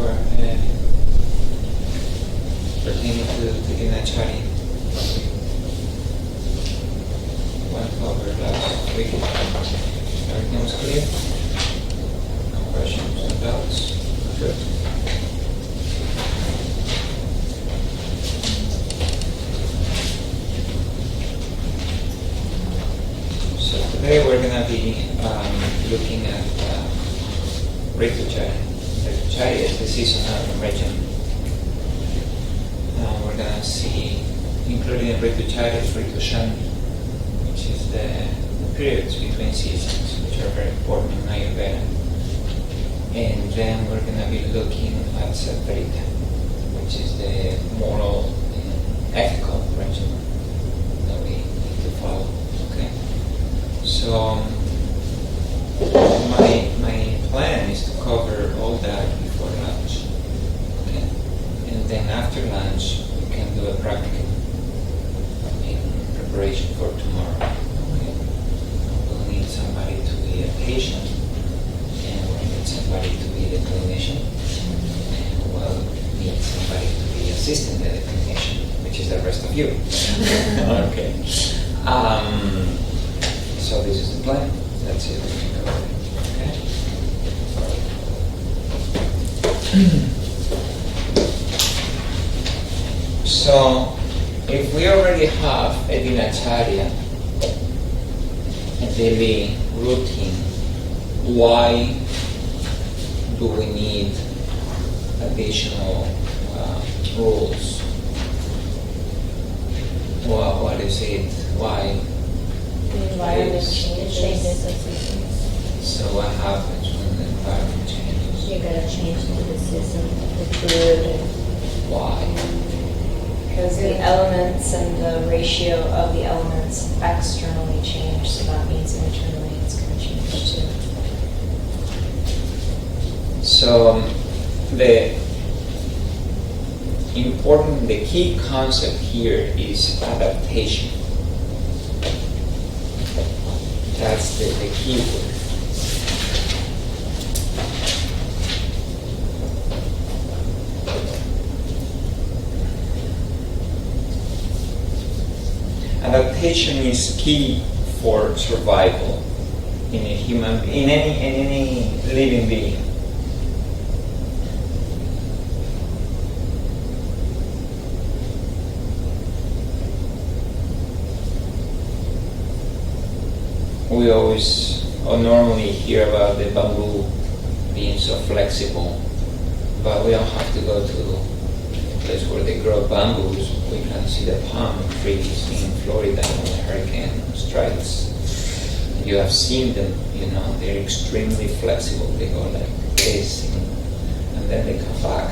for pertaining to Dinachari. Went over last week. Everything was clear? No questions, no doubts? Good. So today we're going to be looking at Rituchari. Rituchari is the seasonal region. We're going to see, including in Rituchari, is Ritushan, which is the periods between seasons, which are very important in Ayurveda. And then we're going to be looking at Satvarita, which is the moral and ethical regimen that we need to follow. Okay? So my plan is to cover all that before lunch. Okay? And then after lunch, we can do a practical in preparation for tomorrow. Okay? We'll need somebody to be a patient, and we'll need somebody to be the clinician, and we'll need somebody to be assistant to the clinician, which is the rest of you. Okay. So this is the plan. That's it. Okay. So, if we already have a dinacharya, a daily routine, why do we need additional rules? Well, what is it? Why? The environment changes. So what happens when the environment changes? You gotta change the system, the food. Why? Because the elements and the ratio of the elements externally change, so that means internally it's gonna change too. So the key concept here is adaptation. That's the key word. Adaptation is key for survival in any living being. We always or normally hear about the bamboo being so flexible, but we don't have to go to a place where they grow bamboos. We can see the palm trees in Florida when the hurricane strikes. You have seen them, they're extremely flexible. They go like this, and then they come back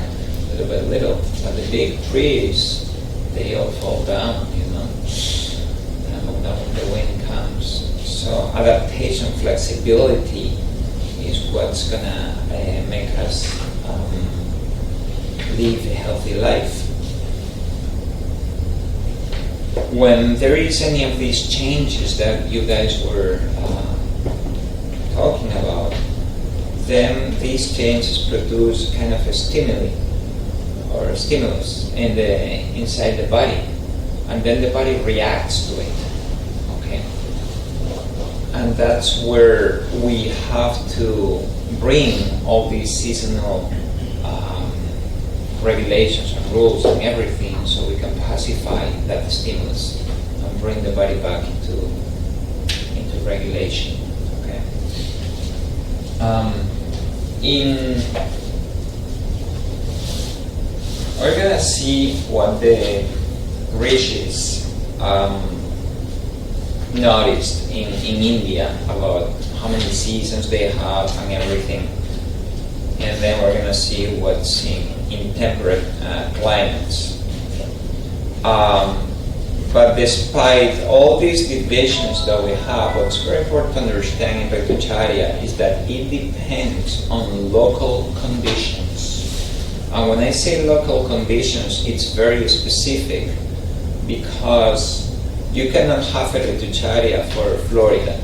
little by little. But the big trees, they all fall down, when the wind comes. So adaptation, flexibility is what's gonna make us live a healthy life. When there is any of these changes that you guys were talking about, then these changes produce kind of a stimulus inside the body, and then the body reacts to it. Okay, and that's where we have to bring all these seasonal regulations and rules and everything, so we can pacify that stimulus and bring the body back into regulation. Okay. We're gonna see what the rishis noticed in India about how many seasons they have and everything, and then we're gonna see what's in temperate climates. But despite all these divisions that we have, what's very important to understand in Ritucharya is that it depends on local conditions. And when I say local conditions, it's very specific, because you cannot have a Ritucharya for Florida,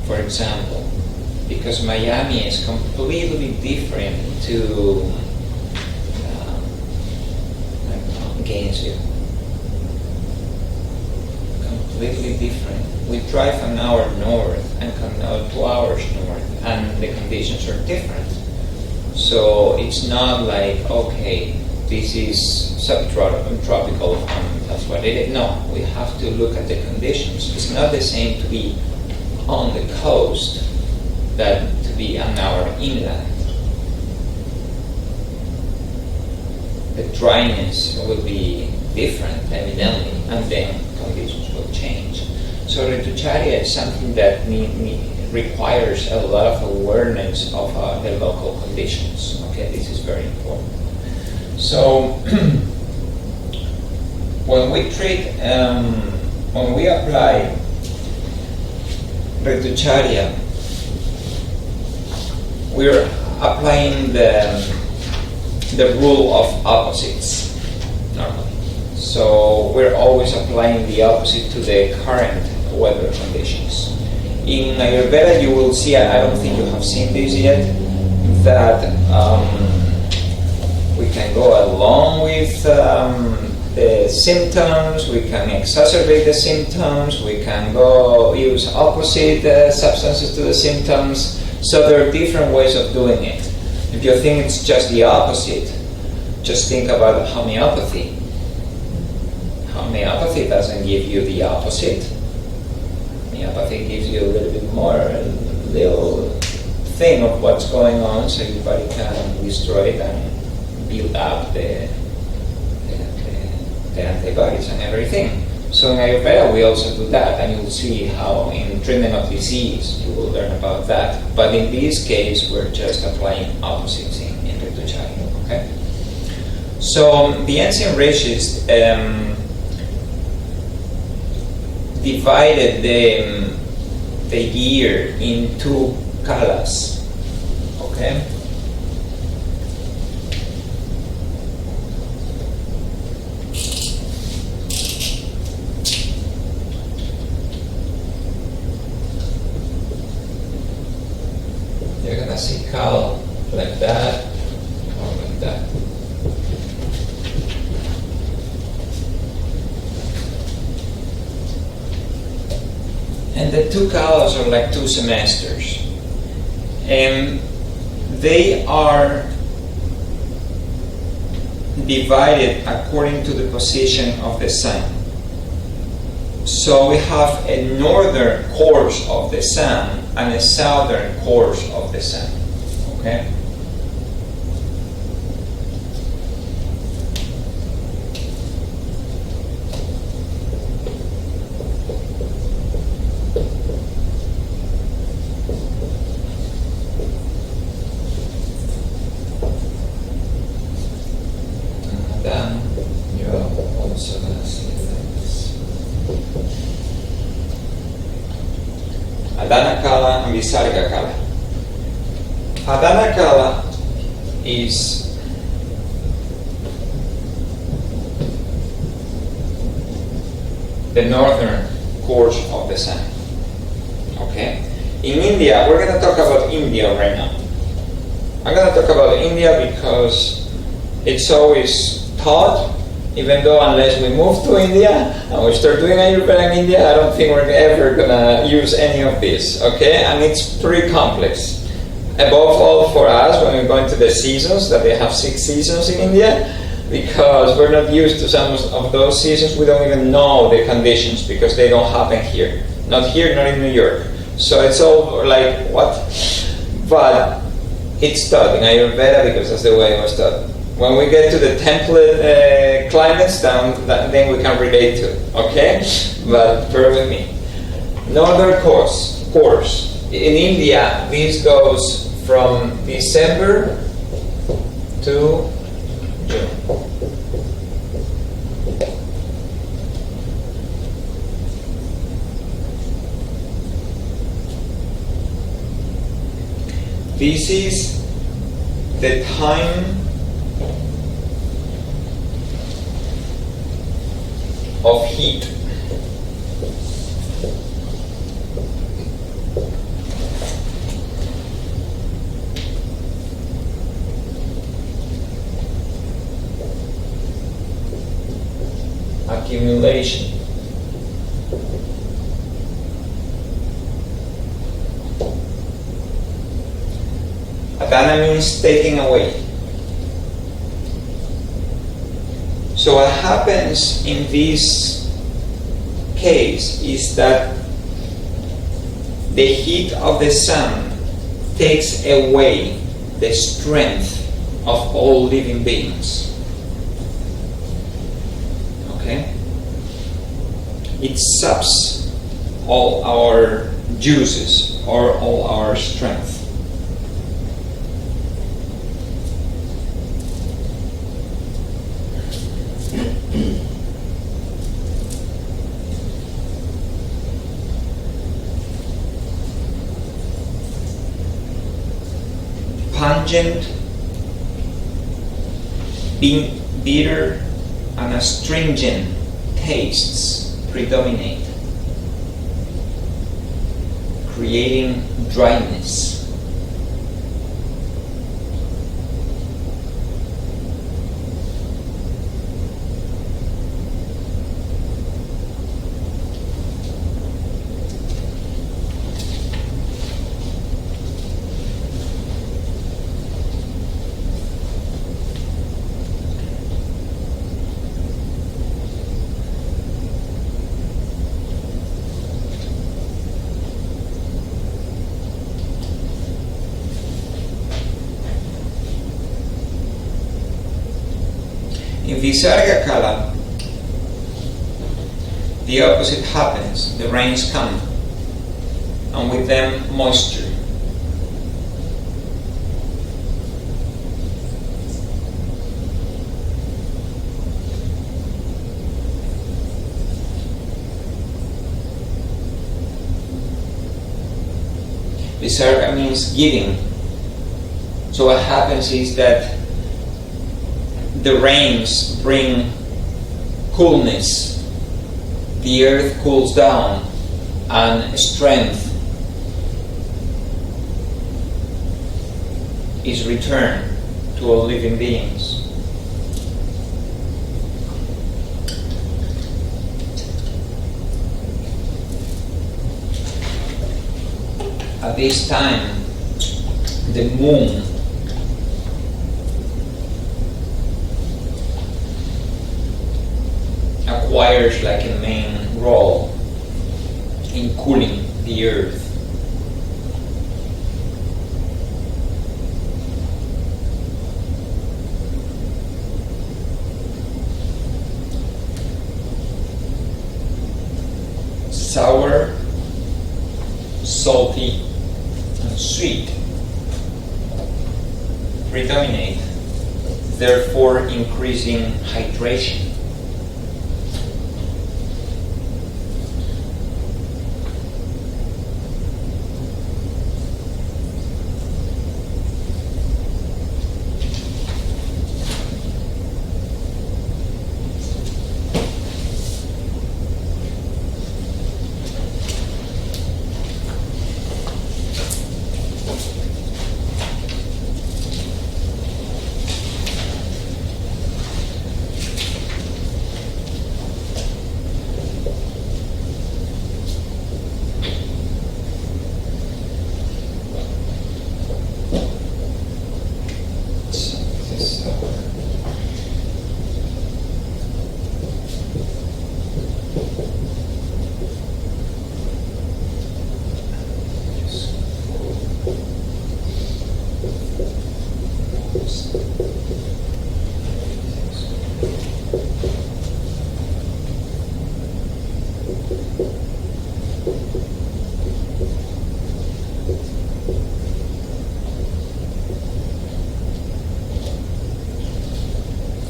for example, because Miami is completely different to I don't know, Gainesville. Completely different. We drive an hour north and come now 2 hours north, and the conditions are different. So it's not like, okay, this is subtropical and that's what it is. No, we have to look at the conditions. It's not the same to be on the coast than to be an hour inland. The dryness will be different, evidently, and then conditions will change. So retucharia is something that requires a lot of awareness of the local conditions. Okay, this is very important. So when we treat, when we apply retucharia, we're applying the rule of opposites normally. So we're always applying the opposite to the current weather conditions. In Ayurveda, you will see, I don't think you have seen this yet, that we can go along with the symptoms, we can exacerbate the symptoms, we can go use opposite substances to the symptoms. So there are different ways of doing it. If you think it's just the opposite, just think about homeopathy. Homeopathy doesn't give you the opposite. Homeopathy gives you a little bit more, a little thing of what's going on, so your body can destroy it and build up the antibodies and everything. So in Ayurveda we also do that, and you will see how in treatment of disease you will learn about that. But in this case we're just applying opposites in retucharia. Okay. So the ancient rishis divided the year in 2 kalas. Okay. You're gonna see kala like that or like that. And the 2 kalas are like 2 semesters. And they are divided according to the position of the sun. So we have a northern course of the sun and a southern course of the sun. Okay? Adana Kala and Visarga Kala. Adana Kala is the northern course of the sun. Okay? In India, we're going to talk about India right now. I'm going to talk about India because it's always taught, even though unless we move to India and we start doing Ayurveda in India, I don't think we're ever going to use any of this, okay? And it's pretty complex. Above all for us, when we go into the seasons, that they have 6 seasons in India, because we're not used to some of those seasons, we don't even know the conditions because they don't happen here. Not here, not in New York. So it's all like, what? But it's taught in Ayurveda because that's the way it was taught. When we get to the template climates, then we can relate to it, okay? But bear with me. Northern course. In India, this goes from December to June. This is the time of heat. accumulation. Adana means taking away. So what happens in this case is that the heat of the sun takes away the strength of all living beings. Okay? It saps all our juices or all our strength. Pungent, bitter, and astringent tastes predominate, creating dryness. In Visarga Kala, the opposite happens. The rains come, and with them moisture. Visarga means giving. So what happens is that the rains bring coolness, the earth cools down, and strength is returned to all living beings. At this time, the moon acquires like a main role in cooling the earth. Sour, salty, and sweet predominate, therefore increasing hydration.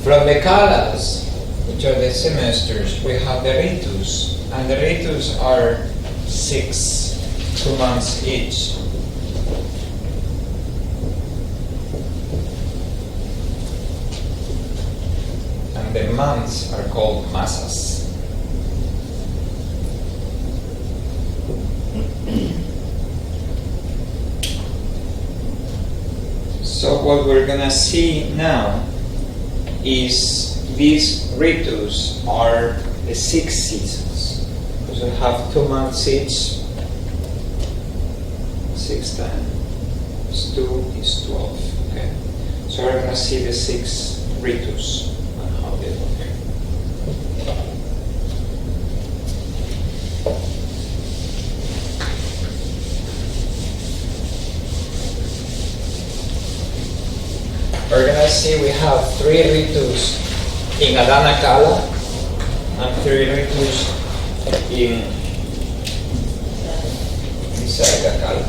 From the kalas, which are the semesters, we have the ritus, and the ritus are 2 months each. And the months are called masas. So what we're gonna see now is these ritus are the 6 seasons. Because we have 2 months each. 6 times 2 is 12. Okay. So we're going to see the 6 ritus and how they work. We're going to see we have 3 ritus in Adana Kala and 3 ritus in Visarga Kala.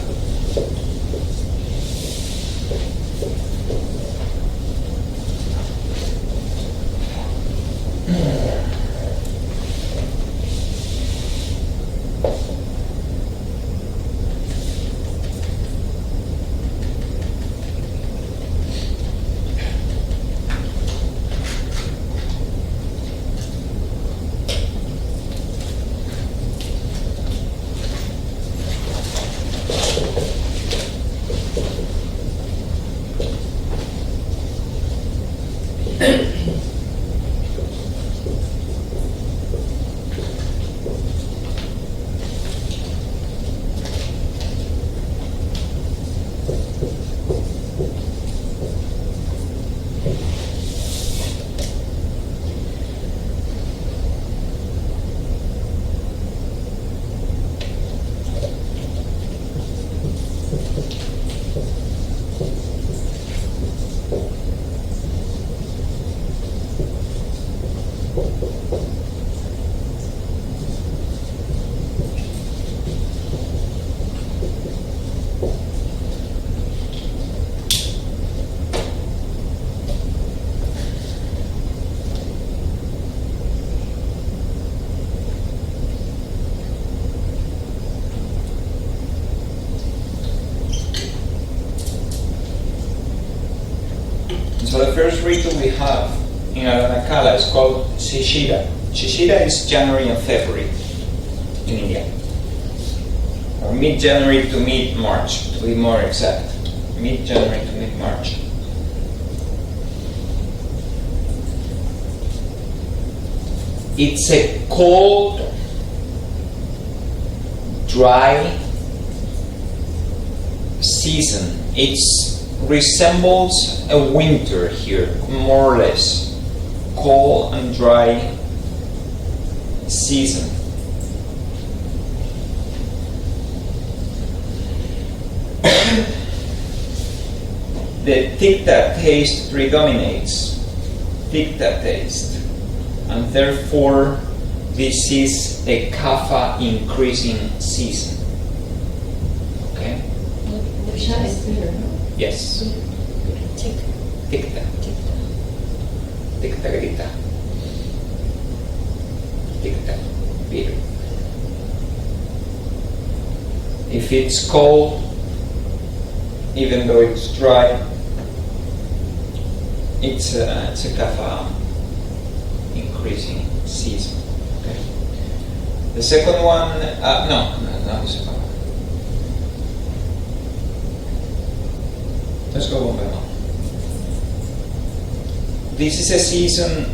So the first ritual we have in Adana Kala is called Shishira. Shishira is January and February in India. Or mid-January to mid-March, to be more exact. Mid-January to mid-March. It's a cold, dry season. It resembles a winter here, more or less. Cold and dry season. The tikta taste predominates. Tikta taste. And therefore, this is a kapha increasing season. Okay? Krishna is bitter, no? Yes. Tikta. Tikta grita. Tikta. Bitter. If it's cold, even though it's dry, it's a kapha increasing season. Okay. The second one, no, not the second one. Let's go one by one. This is a season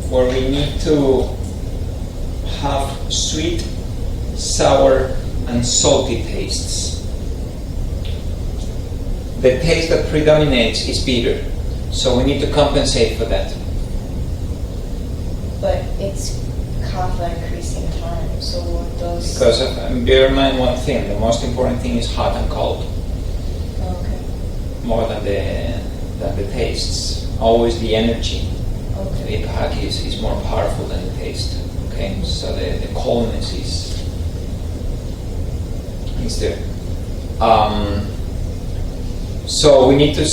where we need to have sweet, sour, and salty tastes. The taste that predominates is bitter, so we need to compensate for that. But it's kapha increasing time, so what those... Because bear in mind one thing, the most important thing is hot and cold. Okay. More than the tastes. Always the energy. Okay. The ipahaki is more powerful than the taste. Okay, so the coldness is there. So we need to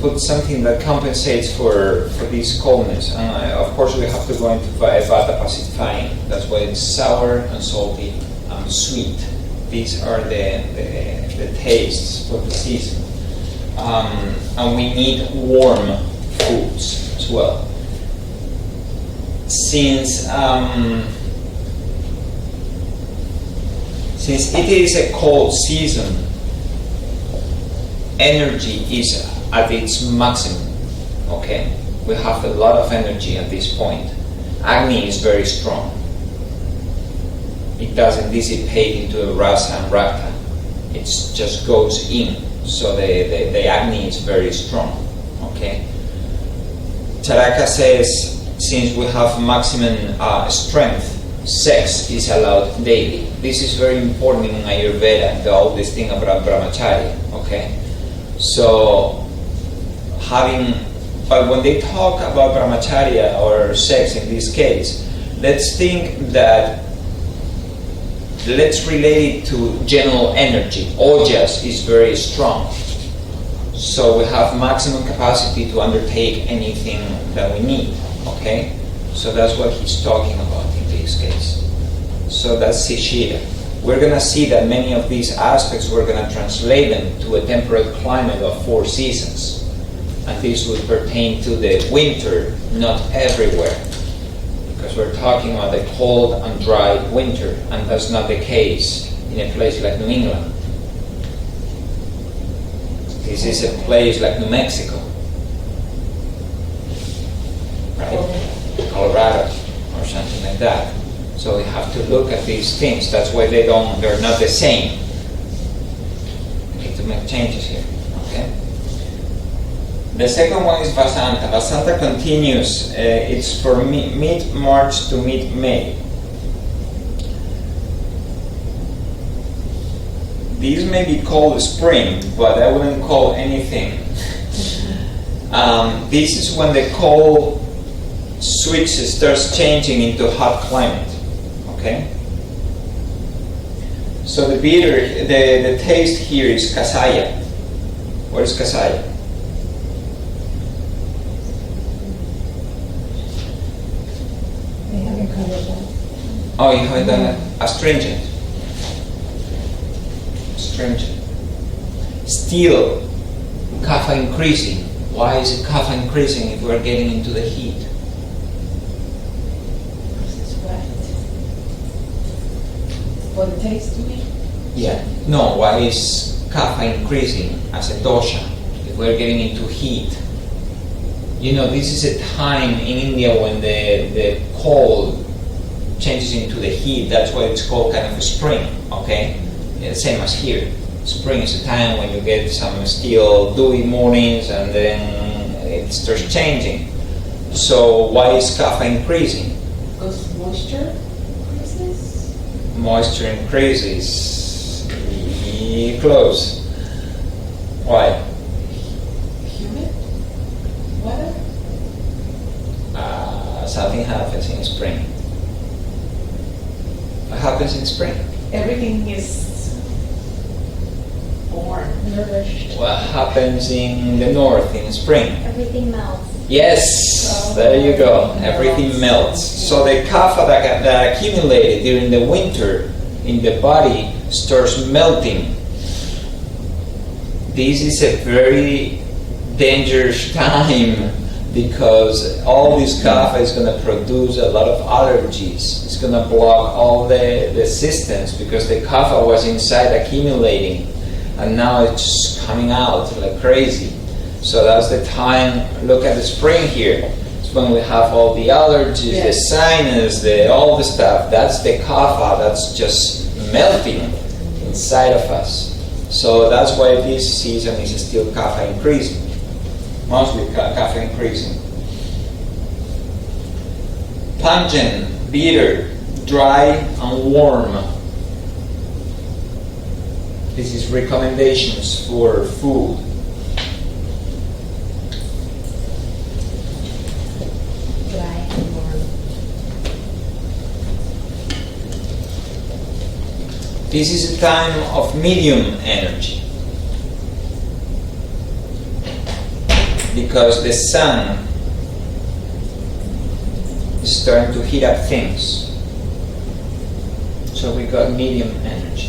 put something that compensates for this coldness. Of course, we have to go into vata pacifying. That's why it's sour and salty and sweet. These are the tastes for the season. And we need warm foods as well. Since it is a cold season, energy is at its maximum, okay? We have a lot of energy at this point. Agni is very strong. It doesn't dissipate into a rasa and rakta. It just goes in. So the Agni is very strong. Okay. Charaka says, since we have maximum strength, sex is allowed daily. This is very important in Ayurveda, all this thing about brahmacharya. Okay. So but when they talk about brahmacharya or sex in this case, let's relate it to general energy. Ojas is very strong. So we have maximum capacity to undertake anything that we need. Okay? So that's what he's talking about in this case. So that's Sishira. We're going to see that many of these aspects, we're going to translate them to a temperate climate of 4 seasons. And this would pertain to the winter, not everywhere. Because we're talking about the cold and dry winter, and that's not the case in a place like New England. This is a place like New Mexico, right? Colorado, or something like that. So we have to look at these things. That's why they're not the same. We need to make changes here, okay? The second one is Vasanta. Vasanta continues. It's for mid-March to mid-May. These may be called spring, but I wouldn't call anything. This is when the cold starts changing into hot climate. Okay? So the bitter, the taste here is kasaya. What is kasaya? They haven't covered that. Oh, you have done astringent. Astringent. Still, kapha increasing. Why is it kapha increasing if we're getting into the heat? It's wet. For the taste, you mean? Yeah. No, why is kapha increasing as a dosha if we're getting into heat? You know, this is a time in India when the cold changes into the heat. That's why it's called kind of a spring, okay? Yeah, same as here. Spring is a time when you get some still dewy mornings and then it starts changing. So why is kapha increasing? Because moisture increases? Moisture increases. Close. Why? Humid weather? Something happens in spring. What happens in spring? Everything is born, nourished. What happens in the north in spring? Everything melts. Yes, there you go. Everything melts. So the kapha that accumulated during the winter in the body starts melting. This is a very dangerous time because all this kapha is going to produce a lot of allergies. It's going to block all the systems because the kapha was inside accumulating and now it's coming out like crazy. So that's the time. Look at the spring here. It's when we have all the allergies, the sinus, all the stuff. That's the kapha that's just melting inside of us. So that's why this season is still kapha increasing. Mostly kapha increasing. Pungent, bitter, dry, and warm. This is recommendations for food. Dry and warm. This is a time of medium energy. Because the sun is starting to heat up things. So we got medium energy.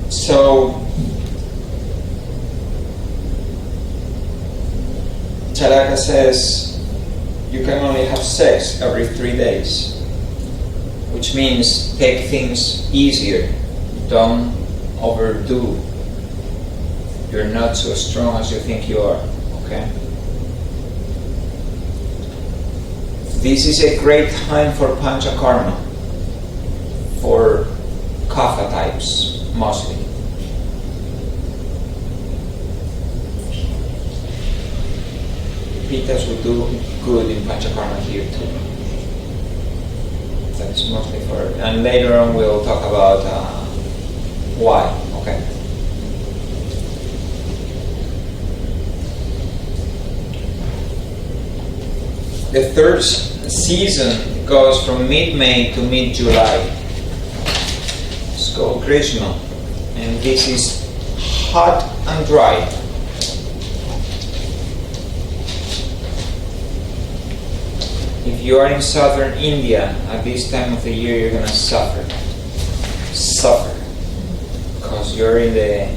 So Charaka says you can only have sex every 3 days. which means take things easier. Don't overdo. You're not so strong as you think you are, okay? This is a great time for panchakarma, for kapha types mostly. Pittas would do good in panchakarma here too. That's mostly for, and later on we'll talk about why, okay? The third season goes from mid-May to mid-July. It's called Grishma, and this is hot and dry. If you are in southern India at this time of the year, you're gonna suffer, because you're in the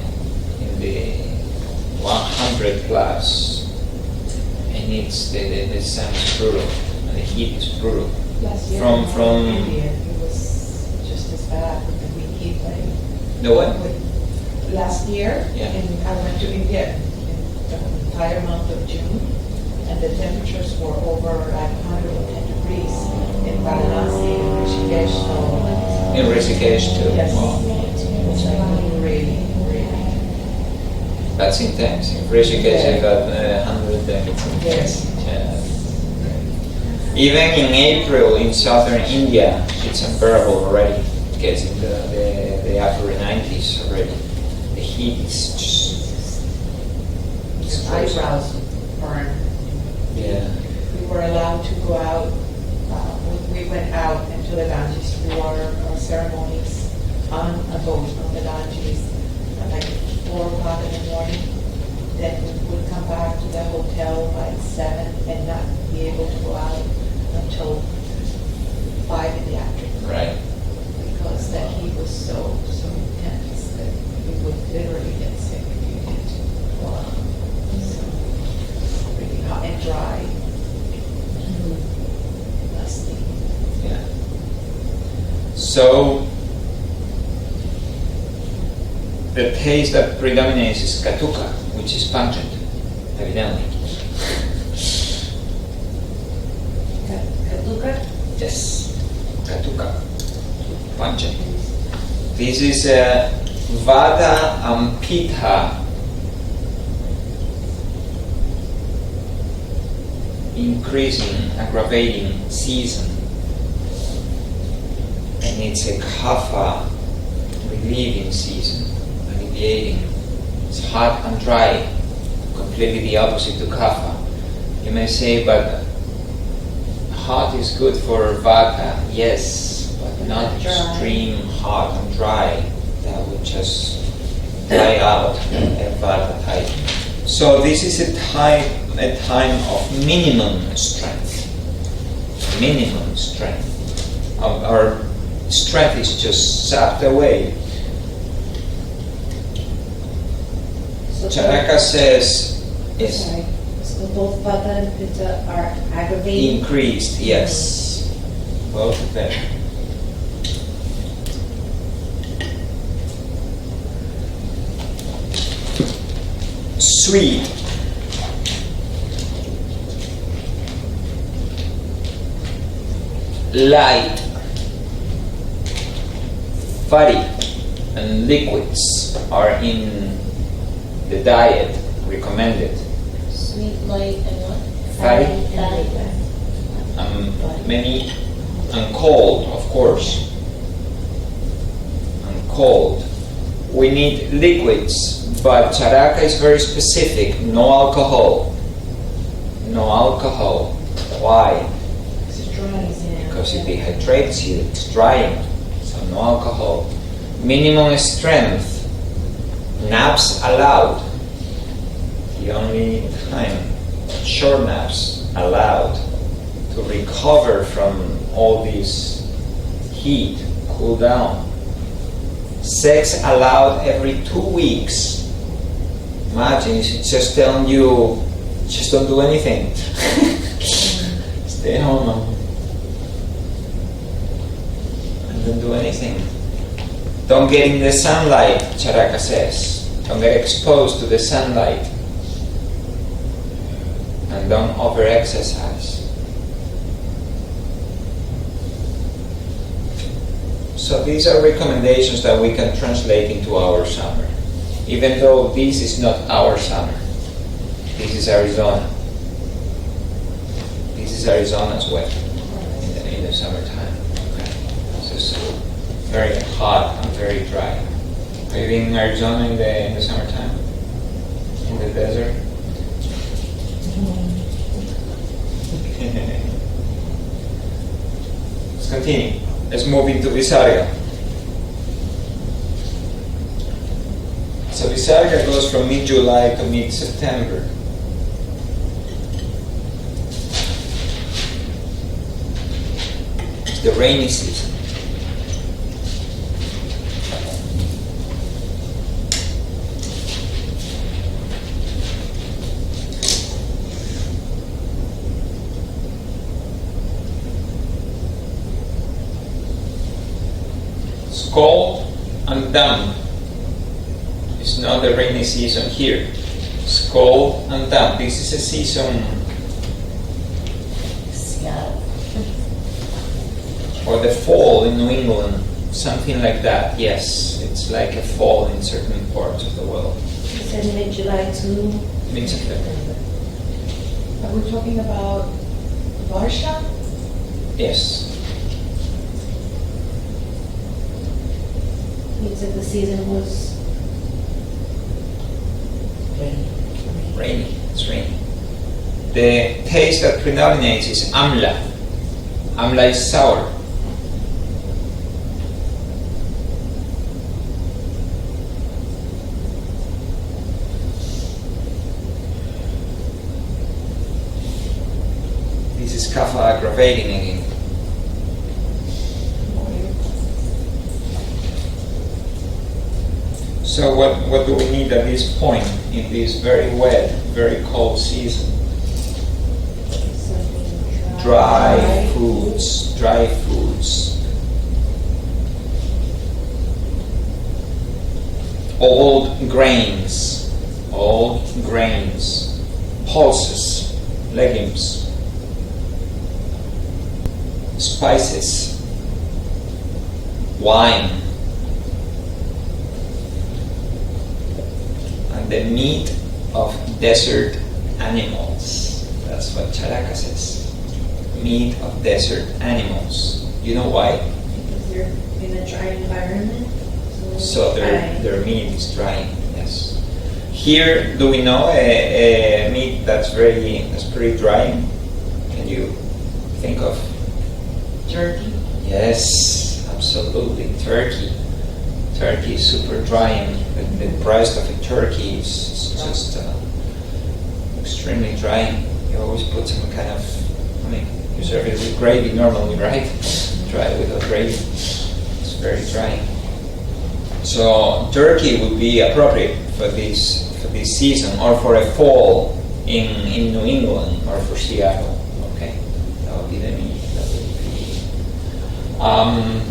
100 plus, and it's the sun is brutal, and the heat is brutal. Last year From in India, it was just as bad with the weak heat wave. the what? Last year, Yeah. I went to India in the entire month of June, and the temperatures were over like 110 degrees in Varanasi, in Rishikesh, so In Rishikesh too. yes, Wow. it's like really. That's intense. In Rishikesh, I got 100 Yes. Even in April in southern India, it's unbearable already. It gets in the upper 90s already. The heat is just. Your eyebrows burn. Yeah. We were allowed to go out. We went out into the Ganges to our ceremonies on a boat on the Ganges at like 4 o'clock in the morning. Then we would come back to the hotel by 7 and not be able to go out until 5 in the afternoon. Right. Because that heat was so intense that we would literally get sick if you didn't go out. So really hot and dry. Musty. Yeah. So the taste that predominates is katuka, which is pungent, evidently. Katuka? Yes, katuka, pungent. This is vata and pitta increasing, aggravating season, and it's a kapha relieving season, alleviating. It's hot and dry, completely the opposite to kapha. You may say, but hot is good for vata, yes, but not extreme hot and dry. That would just die out a vata type. So this is a time of minimum strength. Minimum strength. Our strength is just sapped away. So Charaka says, yes, sorry. So both Vata and Pitta are aggravating. increased, yes. Both of them. Sweet. Light. Fatty and liquids are in the diet recommended. Sweet, light, and what? Fatty. Fatty. Many, and cold, of course. And cold. We need liquids, but charaka is very specific. No alcohol. No alcohol. Why? It's dry. Because it dehydrates you. It's drying. So no alcohol. Minimum strength. Naps allowed. The only time short naps allowed to recover from all this heat, cool down. Sex allowed every 2 weeks. Imagine it's just telling you, just don't do anything. Stay home. Don't do anything. Don't get in the sunlight, Charaka says. Don't get exposed to the sunlight. And don't over-exercise. So these are recommendations that we can translate into our summer. Even though this is not our summer. This is Arizona. This is Arizona's weather in the summertime. Okay. It's just very hot and very dry. Are you in Arizona in the summertime? In the desert? Let's continue. Let's move into Visarga. So Visarga goes from mid-July to mid-September. It's the rainy season. It's cold and damp. It's not the rainy season here. It's cold and damp. This is a season for the fall in New England, something like that. Yes, it's like a fall in certain parts of the world. You said mid-July to Mid-September. Are we talking about Varsha? Yes. you said the season was Rainy. It's rainy. The taste that predominates is amla. Amla is sour. This is kapha aggravating again. So what do we need at this point in this very wet, very cold season? something Dry foods, dry foods. Old grains, pulses, legumes, spices, wine, and the meat of desert animals. That's what Charaka says. Meat of desert animals. You know why? because they're in a dry environment. So dry. their meat is drying. Yes. Here, do we know a meat that's pretty drying? Can you think of? Jerky? Yes, absolutely. Turkey. Turkey is super drying. The breast of a turkey is just extremely drying. You always put some kind of, you serve it with gravy normally, right? Try it without gravy. It's very drying. So turkey would be appropriate for this season, or for a fall in New England, or for Seattle. Okay, that would be the meat. That would be.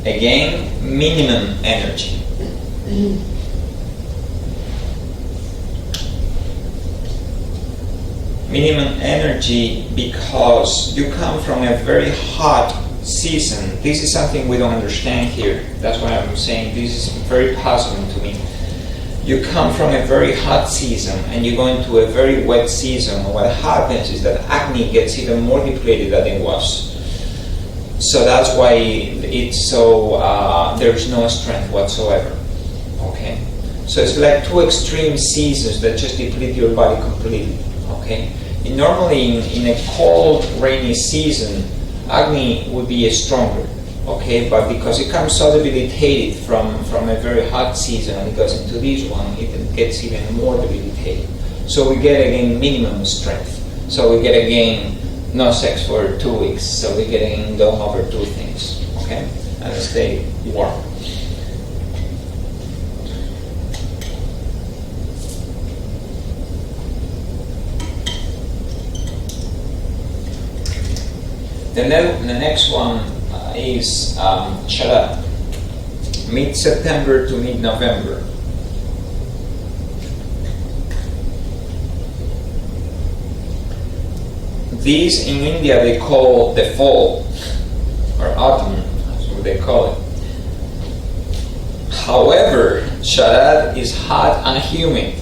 Again, minimum energy. Minimum energy because you come from a very hot season. This is something we don't understand here. That's why I'm saying this is very puzzling to me. You come from a very hot season and you go into a very wet season. What happens is that acne gets even more depleted than it was. So that's why it's so, there's no strength whatsoever. Okay? So it's like two extreme seasons that just deplete your body completely. Okay? And normally in a cold, rainy season, acne would be stronger. Okay? But because it comes so debilitated from a very hot season and it goes into this one, it gets even more debilitated. So we get again minimum strength. So we get again no sex for 2 weeks, so we get in don't overdo things, okay? And stay warm. The next one is Sharad, mid-September to mid-November. These in India they call the fall or autumn, that's what they call it. However, Sharad is hot and humid.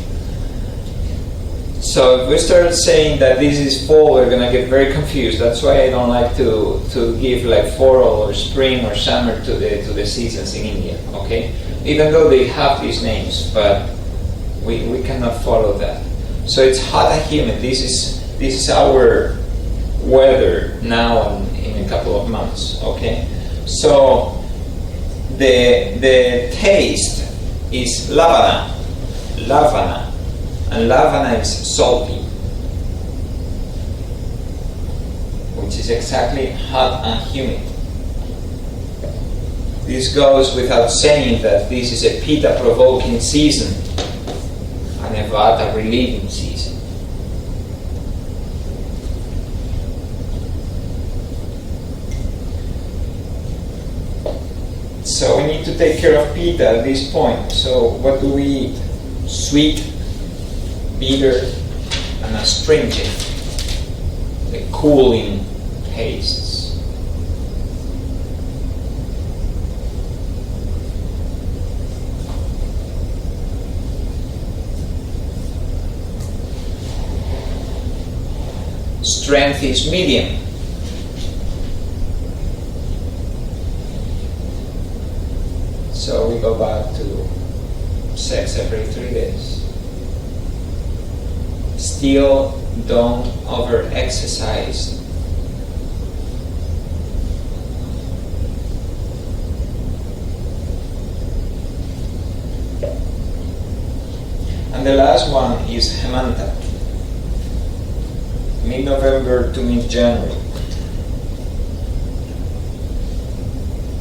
So if we start saying that this is fall, we're gonna get very confused. That's why I don't like to give like fall or spring or summer to the seasons in India. Okay, even though they have these names, but we cannot follow that. So it's hot and humid. This is our weather now and in a couple of months. Okay, so the taste is lavana, and lavana is salty, which is exactly hot and humid. This goes without saying that this is a pitta provoking season and a vata relieving season. So we need to take care of pitta at this point. So what do we eat? Sweet, bitter, and astringent, the cooling tastes. Strength is medium. So we go back to sex every 3 days. Still don't over-exercise. And the last one is Hemanta, mid-November to mid-January.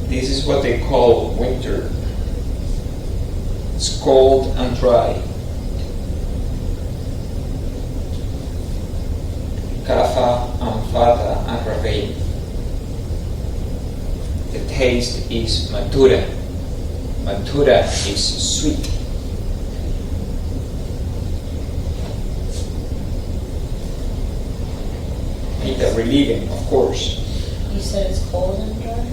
This is what they call winter. It's cold and dry. Kapha and Vata aggravate. The taste is Mathura. Mathura is sweet. Pitta relieving, of course. You said it's cold and dry?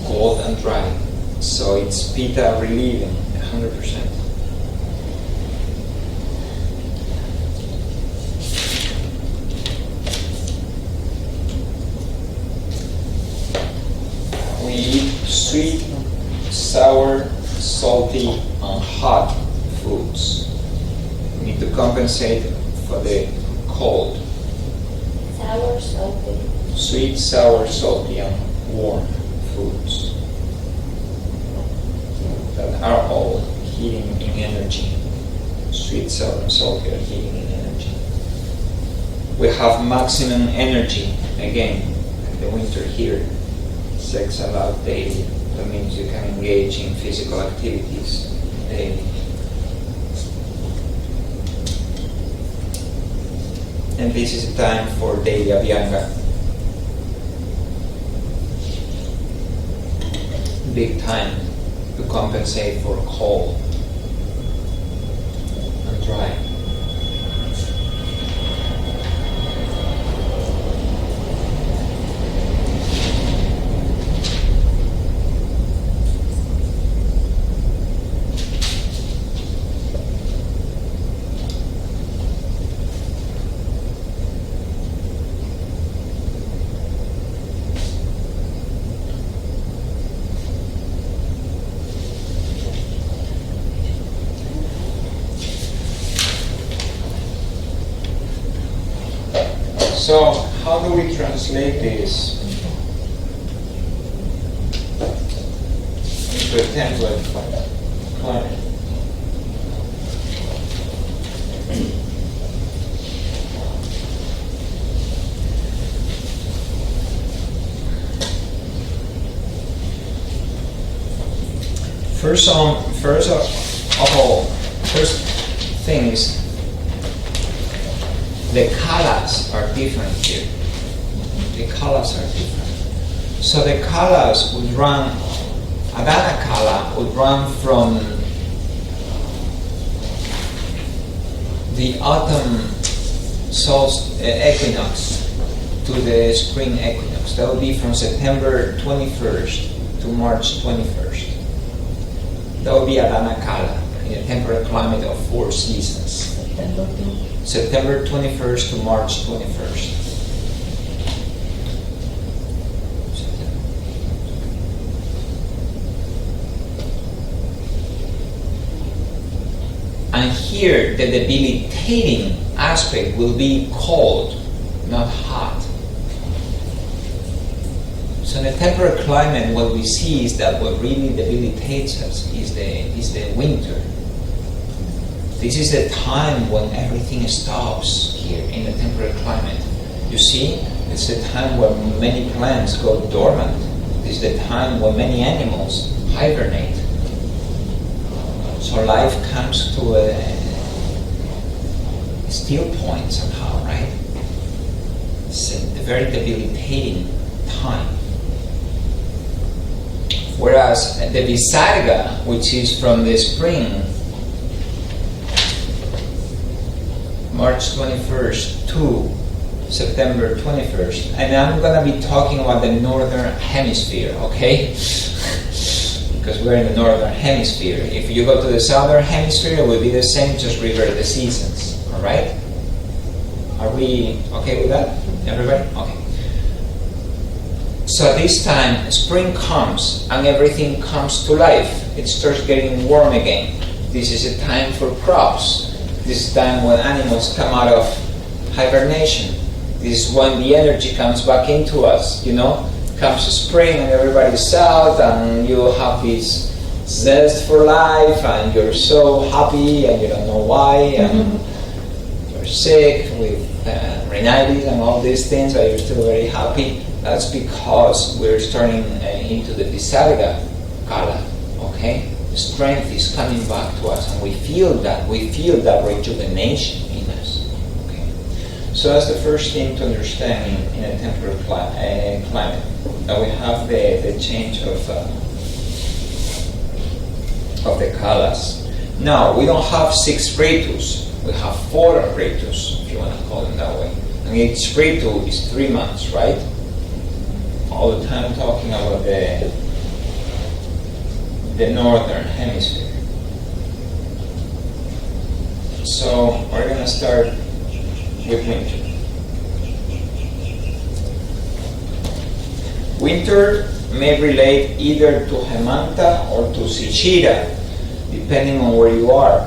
Cold and dry. So it's pitta relieving, 100%. We eat sweet, sour, salty, and hot foods. We need to compensate for the cold. Sour, salty. Sweet, sour, salty, and warm foods that are all heating in energy. Sweet, sour, and salty are heating in energy. We have maximum energy again in the winter here. Sex allowed daily. That means you can engage in physical activities daily. And this is a time for daily abhyanga. Big time to compensate for cold and dry. So, how do we translate this into a template for client? First thing is the colors are different here. The colors are different. So the kalas would run, Adana kala would run from the autumn equinox to the spring equinox. That would be from September 21st to March 21st. That would be Adana kala in a temperate climate of 4 seasons. September 21st to March 21st. And here, the debilitating aspect will be cold, not hot. So in a temperate climate, what we see is that what really debilitates us is the winter. This is the time when everything stops here in the temperate climate. You see, it's the time when many plants go dormant. It's the time when many animals hibernate. So life comes to a still point somehow, right? It's a very debilitating time. Whereas the Visarga, which is from the spring, March 21st to September 21st, and I'm going to be talking about the northern hemisphere, okay? Because we're in the northern hemisphere. If you go to the southern hemisphere, it will be the same, just revert the seasons, all right? Are we okay with that, everybody? Okay. So this time, spring comes and everything comes to life. It starts getting warm again. This is a time for crops. This is time when animals come out of hibernation. This is when the energy comes back into us, you know. Comes spring and everybody's out and you have this zest for life and you're so happy and you don't know why and you're sick with rhinitis and all these things, but you're still very happy. That's because we're starting into the Visarga kala, okay? The strength is coming back to us and we feel that rejuvenation in us, okay? So that's the first thing to understand in a temperate climate. Now we have the change of the kalas. Now we don't have 6 ritus, we have 4 ritus, if you want to call them that way. And each ritu is 3 months, right? All the time talking about the northern hemisphere. So we're going to start with winter. Winter may relate either to Hemanta or to Sichira, depending on where you are.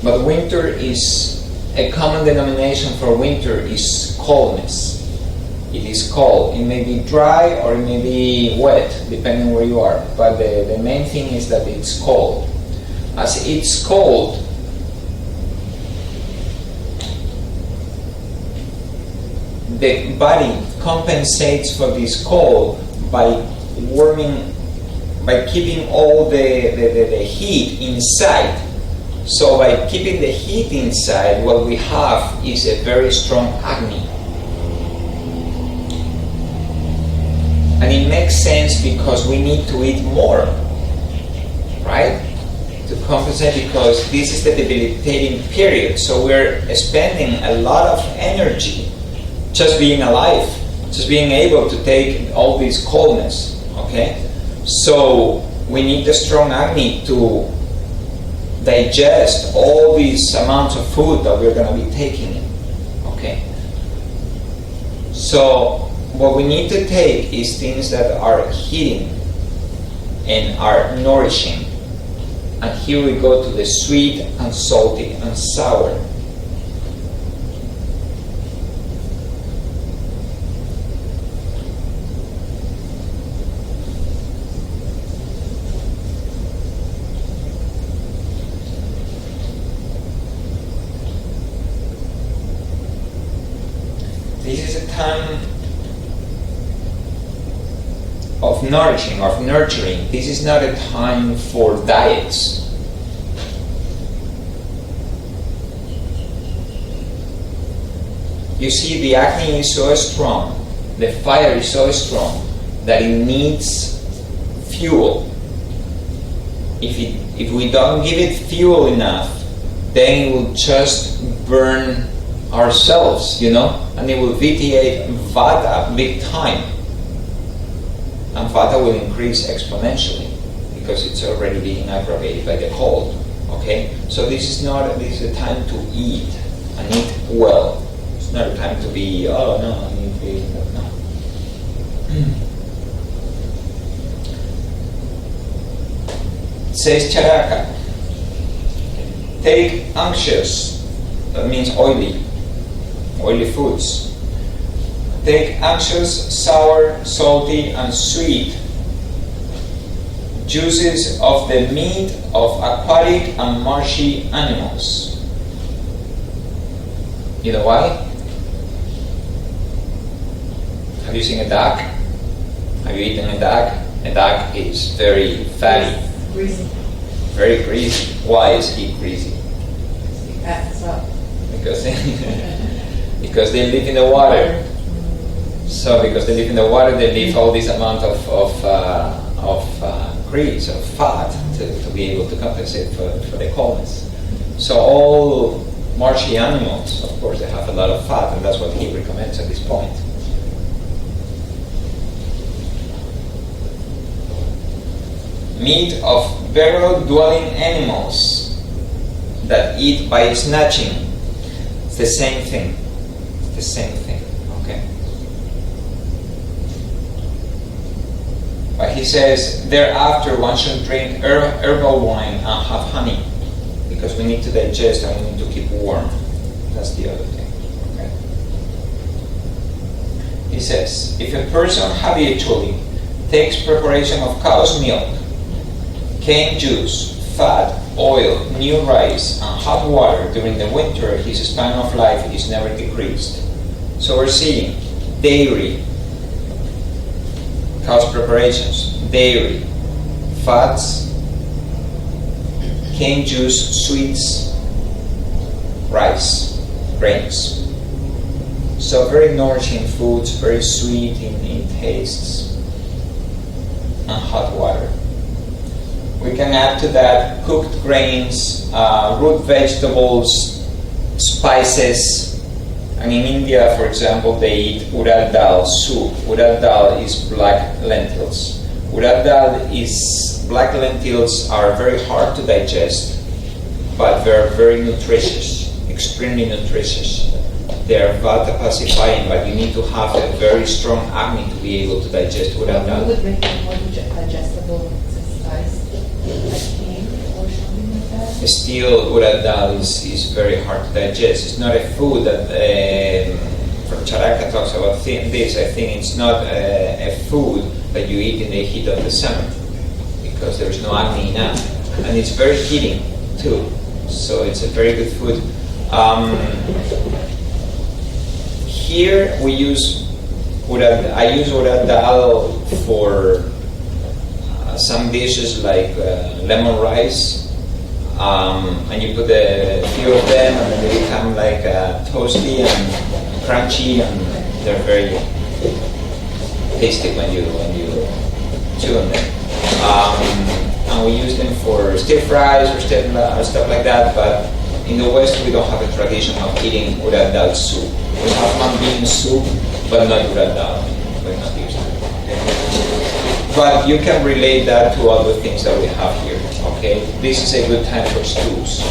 But winter is, a common denomination for winter is coldness. It is cold. It may be dry or it may be wet, depending on where you are. But the main thing is that it's cold. As it's cold, the body compensates for this cold by keeping all the heat inside. So by keeping the heat inside, what we have is a very strong Agni. And it makes sense because we need to eat more, right? To compensate, because this is the debilitating period. So we're spending a lot of energy just being alive, just being able to take all this coldness, okay? So we need the strong Agni to digest all these amounts of food that we're going to be taking in, okay? So what we need to take is things that are heating and are nourishing. And here we go to the sweet and salty and sour. This is a time of nourishing, of nurturing. This is not a time for diets. You see, the acne is so strong, the fire is so strong that it needs fuel. If we don't give it fuel enough, then it will just burn ourselves, and it will vitiate Vata big time. And Vata will increase exponentially because it's already being aggravated by the cold. Okay? So this is a time to eat and eat well. It's not a time to be, oh no, I need to eat. No. Says Charaka, take anxious, that means oily foods. Take anxious, sour, salty, and sweet juices of the meat of aquatic and marshy animals. You know why? Have you seen a duck? Have you eaten a duck? A duck is very fatty. Greasy. Very greasy. Why is he greasy? That's up. Because they live in the water. So because they live in the water, they leave all this amount of grease, of fat, to be able to compensate for the coldness. So all marshy animals, of course, they have a lot of fat, and that's what he recommends at this point. Meat of burrow-dwelling animals that eat by snatching. It's the same thing. It's the same thing. Okay. But he says, thereafter one should drink herbal wine and have honey, because we need to digest and we need to keep warm. That's the other thing. Okay. He says, if a person habitually takes preparation of cow's milk, cane juice, fat, oil, new rice, and hot water during the winter, his span of life is never decreased. So we're seeing dairy, cow's preparations, dairy, fats, cane juice, sweets, rice, grains. So very nourishing foods, very sweet in tastes, and hot water. We can add to that cooked grains, root vegetables, spices. And in India, for example, they eat urad dal soup. Urad dal is black lentils. Urad dal is, black lentils are very hard to digest, but they're very nutritious, extremely nutritious. They're vata pacifying, but you need to have a very strong acne to be able to digest urad dal. You would make it more digestible spice, like cane or something like that? Still, urad dal is very hard to digest. It's not a food that, from Charaka talks about this, I think it's not a food that you eat in the heat of the summer, because there's no acne enough. And it's very heating too, so it's a very good food. Here we use I use urad dal for some dishes like lemon rice, and you put a few of them, and then they become like toasty and crunchy, and they're very tasty when you chew on them. And we use them for stir fries or stuff like that. But in the West, we don't have a tradition of eating urad dal soup. We have mung bean soup, but not urad dal. We're not used to it. Okay? But you can relate that to other things that we have here. Okay, this is a good time for stews.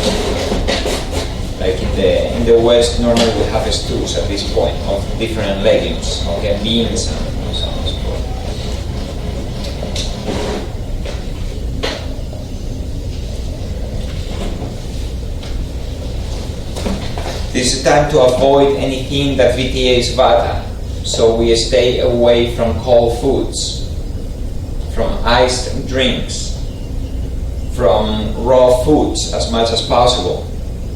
Like in the West, normally we have stews at this point of different legumes. Okay, beans and so on and so forth. This is a time to avoid anything that vitiates vata. So we stay away from cold foods, from iced drinks, from raw foods as much as possible.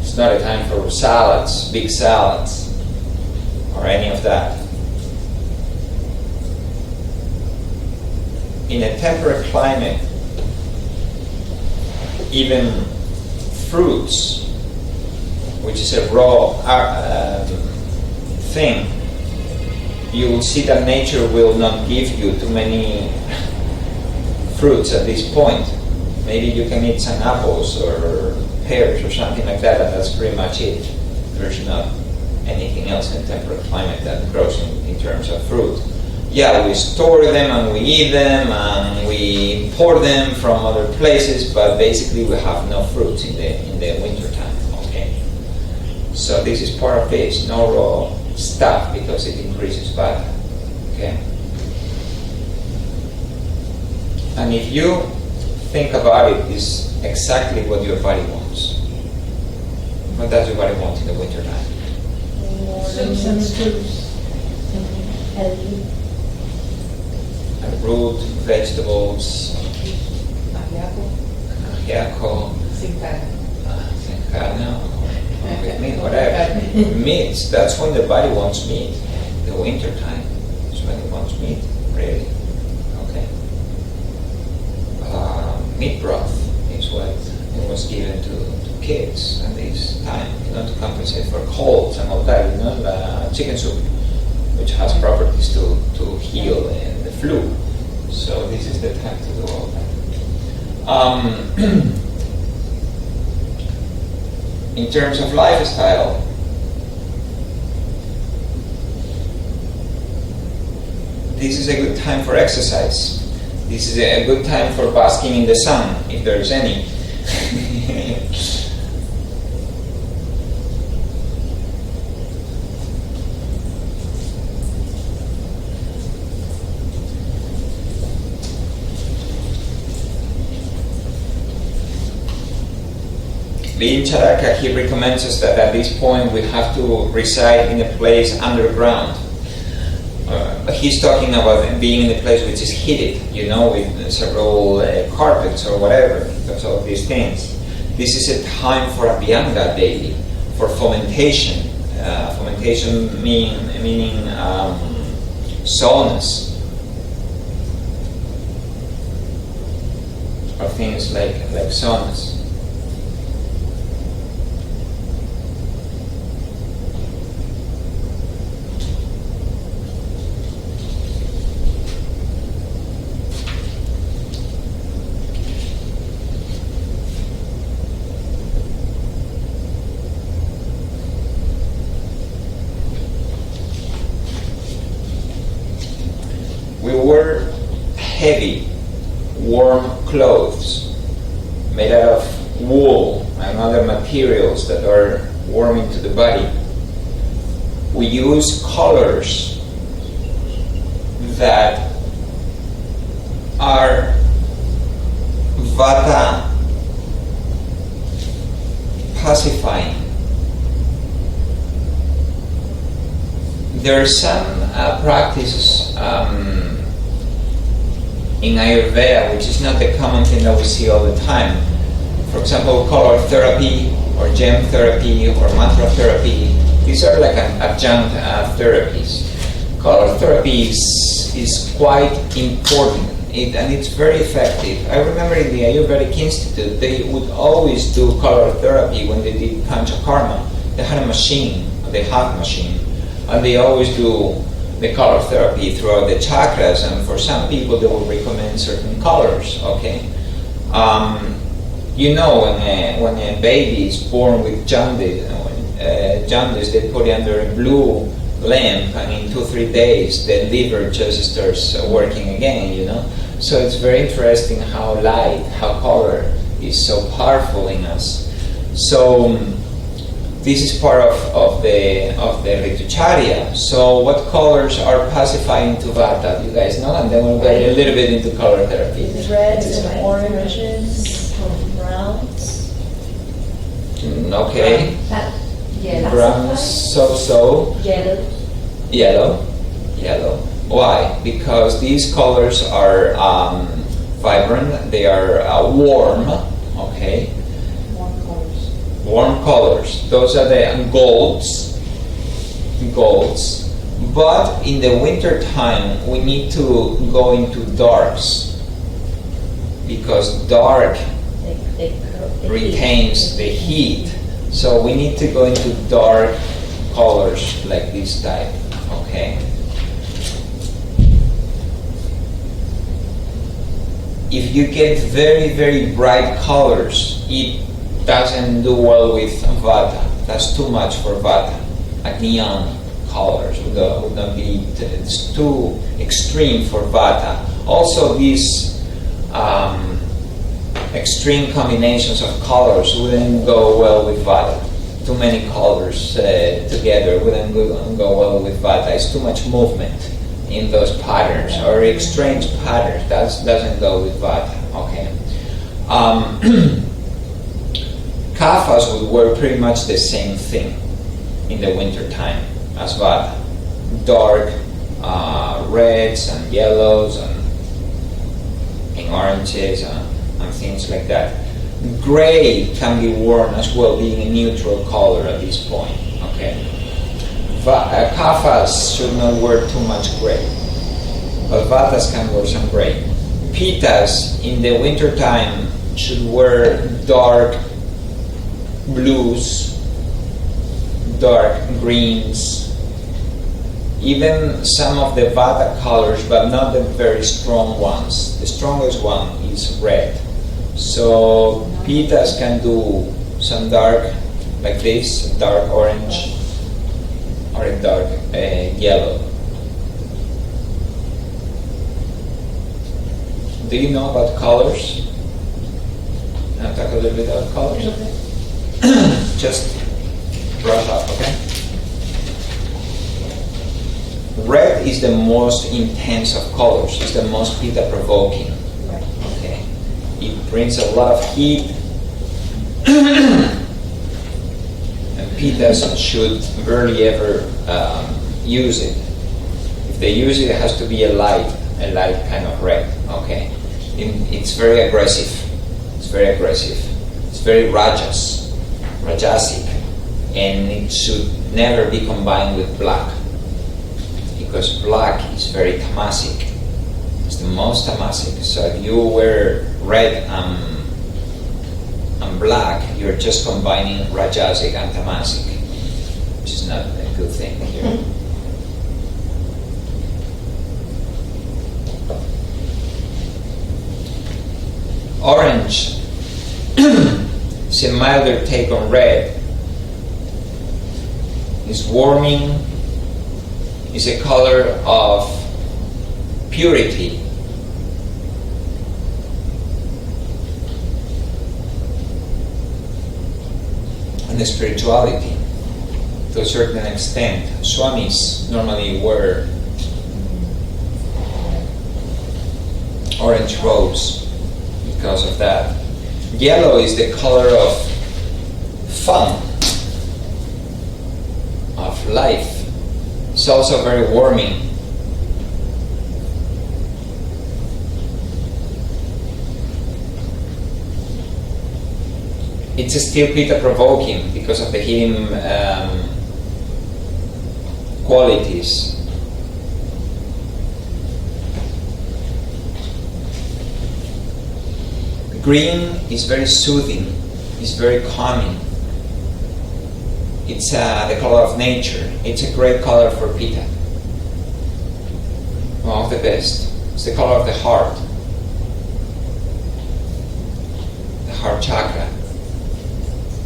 It's not a time for salads, big salads, or any of that. In a temperate climate, even fruits, which is a raw thing, you will see that nature will not give you too many fruits at this point. Maybe you can eat some apples or pears or something like that, and that's pretty much it. There's not anything else in temperate climate that grows in terms of fruit. Yeah, we store them and we eat them and we import them from other places, but basically we have no fruits in the winter time. Okay, so this is part of this, no raw stuff because it increases vata. Okay, and if you think about it, is exactly what your body wants. What does your body want in the winter time? Soups and stews. Healthy. Root, vegetables, Ajiaco, ajiaco, sin carne. with meat, whatever. Meats, that's when the body wants meat. The winter time is when it wants meat, really. Okay. Meat broth is what it was given to kids at this time, to compensate for colds and all that. Chicken soup, which has properties to heal the flu. So this is the time to do all that. In terms of lifestyle, this is a good time for exercise. This is a good time for basking in the sun, if there is any. Being Charaka, he recommends us that at this point we have to reside in a place underground. But he's talking about being in a place which is heated, with several carpets or whatever, because of these things. This is a time for Abhyanga daily, for fomentation. Fomentation meaning saunas, or things like saunas. We wore heavy, warm clothes made out of wool and other materials that are warming to the body. We use colors that are vata pacifying. There are some practices in Ayurveda, which is not the common thing that we see all the time. For example, color therapy or gem therapy or mantra therapy. These are like adjunct therapies. Color therapy is quite important and it's very effective. I remember in the Ayurvedic Institute, they would always do color therapy when they did Panchakarma. They had a machine, they have a machine, and they always do the color therapy throughout the chakras, and for some people they will recommend certain colors, okay? When a baby is born with jaundice, they put it under a blue lamp, and in 2-3 days the liver just starts working again, So it's very interesting how light, how color is so powerful in us. So this is part of the Ritucharya. So what colors are pacifying to Vata? You guys know, and then we'll get a little bit into color therapy. Reds and oranges, browns. Okay. Yellow. Browns, so. Yellow. Yellow. Why? Because these colors are vibrant. They are warm. Okay. Warm colors. Those are the golds. But in the winter time, we need to go into darks, because dark retains the heat. So we need to go into dark colors like this type, okay? If you get very, very bright colors, it doesn't do well with Vata. That's too much for Vata. Like neon colors would not be, it's too extreme for Vata. Also, these extreme combinations of colors wouldn't go well with Vata. Too many colors together wouldn't go well with Vata. It's too much movement in those patterns, or strange patterns. That doesn't go with Vata. Okay. Kaphas would wear pretty much the same thing in the winter time as Vata. Dark reds and yellows and oranges and things like that. Gray can be worn as well, being a neutral color at this point. Okay. Kaphas should not wear too much gray, but Vatas can wear some gray. Pittas in the winter time should wear dark blues, dark greens, even some of the Vata colors, but not the very strong ones. The strongest one is red. So Pittas can do some dark, like this, dark orange, or a dark yellow. Do you know about colors? I'll talk a little bit about colors. Just brush up, okay? Red is the most intense of colors. It's the most Pitta provoking. Okay, it brings a lot of heat, and Pittas should barely ever use it. If they use it, it has to be a light kind of red. Okay, it's very aggressive. It's very aggressive. It's very rajasic, and it should never be combined with black, because black is very tamasic. It's the most tamasic. So if you wear red and black, you're just combining rajasic and tamasic, which is not a good thing here. Orange is a milder take on red. It's warming. It's a color of purity. And spirituality, to a certain extent. Swamis normally wear orange robes because of that. Yellow is the color of fun, of life. It's also very warming. It's still Pitta provoking because of the healing qualities. Green is very soothing, it's very calming. It's the color of nature. It's a great color for Pitta. One of the best. It's the color of the heart chakra.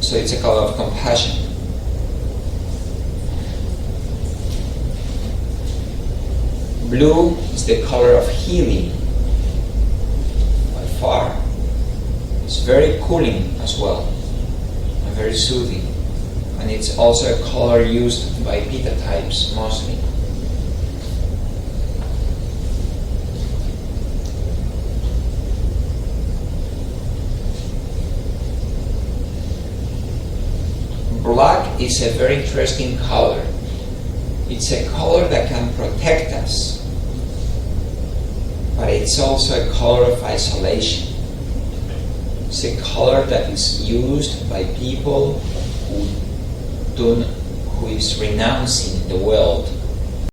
So it's a color of compassion. Blue is the color of healing, by far. It's very cooling as well, and very soothing. And it's also a color used by Pitta types mostly. Black is a very interesting color. It's a color that can protect us, but it's also a color of isolation. It's a color that is used by people who is renouncing the world